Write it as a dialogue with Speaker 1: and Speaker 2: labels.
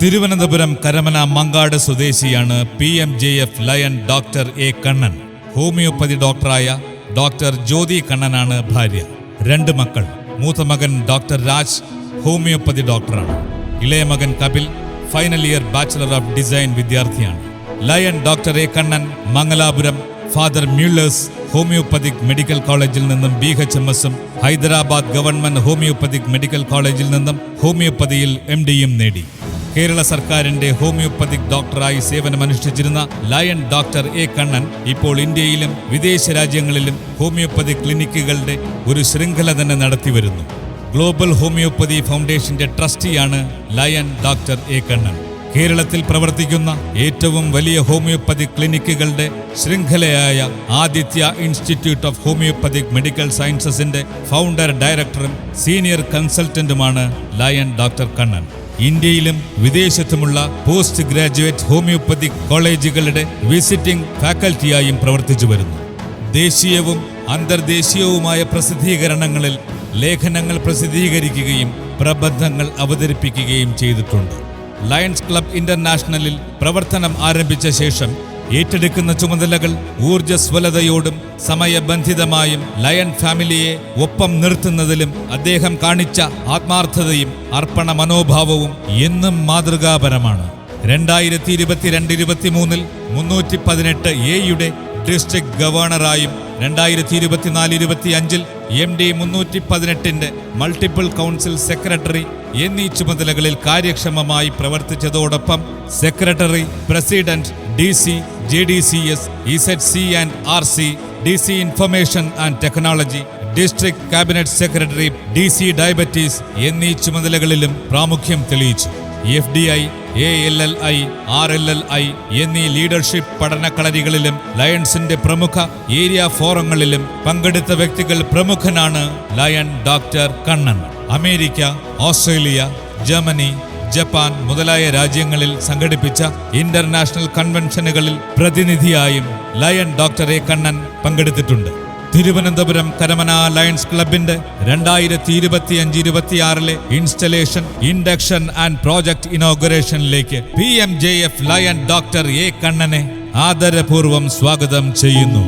Speaker 1: തിരുവനന്തപുരം കരമന മങ്കാട് സ്വദേശിയാണ് PMJF Lion doctor A Kannan. Homeopathy ഡോക്ടറായ doctor Jyothi കണ്ണനാണ് ഭാര്യ. 2 മക്കൾ. മൂത്ത മകൻ ഡോക്ടർ രാജ് ഹോമിയോപ്പതി ഡോക്ടറാണ്. ഇളയ മകൻ Kapil final year bachelor of design വിദ്യാർത്ഥിയാണ്. Lion doctor A Kannan Mangalapuram Father Muller's homeopathic medical കോളേജിൽ നിന്നും BHMS-ഉം ഹൈദരാബാദ് ഗവൺമെന്റ് ഹോമിയോപ്പതിക് മെഡിക്കൽ കോളേജിൽ നിന്നും ഹോമിയോപ്പതിയിൽ MD-യും നേടി. കേരള സർക്കാരിന്റെ ഹോമിയോപ്പതിക് ഡോക്ടറായി സേവനമനുഷ്ഠിച്ചിരുന്ന ലയൺ ഡോക്ടർ എ കണ്ണൻ ഇപ്പോൾ ഇന്ത്യയിലും വിദേശ രാജ്യങ്ങളിലും ഹോമിയോപ്പതി ക്ലിനിക്കുകളുടെ ഒരു ശൃംഖല തന്നെ നടത്തിവരുന്നു. ഗ്ലോബൽ ഹോമിയോപ്പതി ഫൗണ്ടേഷന്റെ ട്രസ്റ്റിയാണ് ലയൺ ഡോക്ടർ എ കണ്ണൻ. കേരളത്തിൽ പ്രവർത്തിക്കുന്ന ഏറ്റവും വലിയ ഹോമിയോപ്പതി ക്ലിനിക്കുകളുടെ ശൃംഖലയായ Aditya institute of homeopathic medical സയൻസസിന്റെ ഫൗണ്ടർ ഡയറക്ടറും സീനിയർ കൺസൾട്ടന്റുമാണ് ലയൺ ഡോക്ടർ കണ്ണൻ. ഇന്ത്യയിലും വിദേശത്തുമുള്ള പോസ്റ്റ് ഗ്രാജുവേറ്റ് ഹോമിയോപ്പതിക് കോളേജുകളുടെ വിസിറ്റിംഗ് ഫാക്കൽറ്റിയായും പ്രവർത്തിച്ചു വരുന്നു. ദേശീയവും അന്തർദേശീയവുമായ പ്രസിദ്ധീകരണങ്ങളിൽ ലേഖനങ്ങൾ പ്രസിദ്ധീകരിക്കുകയും പ്രബന്ധങ്ങൾ അവതരിപ്പിക്കുകയും ചെയ്തിട്ടുണ്ട്. ലയൺസ് ക്ലബ് ഇന്റർനാഷണലിൽ പ്രവർത്തനം ആരംഭിച്ച ശേഷം ഏറ്റെടുക്കുന്ന ചുമതലകൾ ഊർജ്ജസ്വലതയോടും സമയബന്ധിതമായും ലയൺ ഫാമിലിയെ ഒപ്പം നിർത്തുന്നതിലും അദ്ദേഹം കാണിച്ച ആത്മാർത്ഥതയും അർപ്പണ മനോഭാവവും എന്നും മാതൃകാപരമാണ്. 2022-23 318 എയുടെ ഡിസ്ട്രിക്ട് ഗവർണറായും 2024-25 MD 318 മൾട്ടിപ്പിൾ കൗൺസിൽ സെക്രട്ടറി എന്നീ ചുമതലകളിൽ കാര്യക്ഷമമായി പ്രവർത്തിച്ചതോടൊപ്പം secretary, president, DC, JDCS, EZC and RC, DC information and technology, district cabinet secretary, DC diabetes എന്നീ ചുമതലകളിലും പ്രാമുഖ്യം തെളിയിച്ചു. FDI, ALLI, RLLI എന്നീ ലീഡർഷിപ്പ് പഠനക്കളരികളിലും ലയൺസിന്റെ പ്രമുഖ ഏരിയ ഫോറങ്ങളിലും പങ്കെടുത്ത വ്യക്തികൾ പ്രമുഖനാണ് Lion doctor Kannan. America, Australia, Germany, Japan മുതലായ രാജ്യങ്ങളിൽ സംഘടിപ്പിച്ച ഇന്റർനാഷണൽ കൺവെൻഷനുകളിൽ പ്രതിനിധിയായും ലയൺ ഡോക്ടർ എ കണ്ണൻ പങ്കെടുത്തിട്ടുണ്ട്. തിരുവനന്തപുരം കരമന ലയൺസ് ക്ലബിന്റെ 2025-26 ഇൻസ്റ്റലേഷൻ, ഇൻഡക്ഷൻ ആൻഡ് പ്രോജക്ട് ഇനോഗറേഷനിലേക്ക് PMJF ലയൺ ഡോക്ടർ എ കണ്ണനെ ആദരപൂർവ്വം സ്വാഗതം ചെയ്യുന്നു.